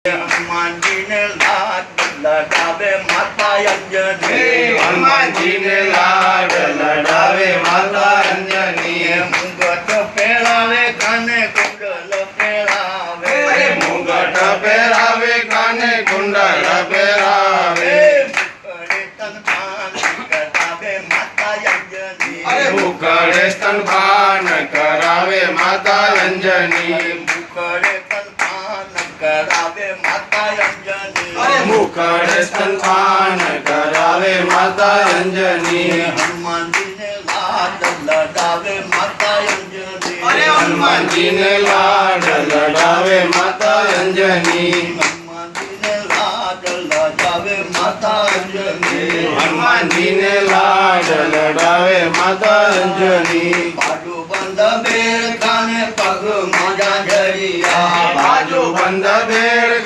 हनुमान जी ने लाड लड़ावे माता अंजनी। हनुमान जी ने लाड लड़ावे माता अंजनी। मुंगट पहरावे काने कुंडल पहरावे। मुंगट पहरावे काने कुंडल पहरावे। मुखड़े स्तनपान करावे माता अंजनी। मुखड़े स्तनपान करावे माता अंजनी। मुखड़े स्तनपान करावे माता अंजनी। हनुमान जी ने लाड लड़ावे माता अंजनी। हनुमान जी ने लाड लड़ावे माता अंजनी। हनुमान जी ने लाड लड़ावे माता अंजनी। हनुमान जी ने लाड लड़ावे माता अंजनी। बाजू बंद बेर काने पग माजा झरिया। बाजू बंद बेड़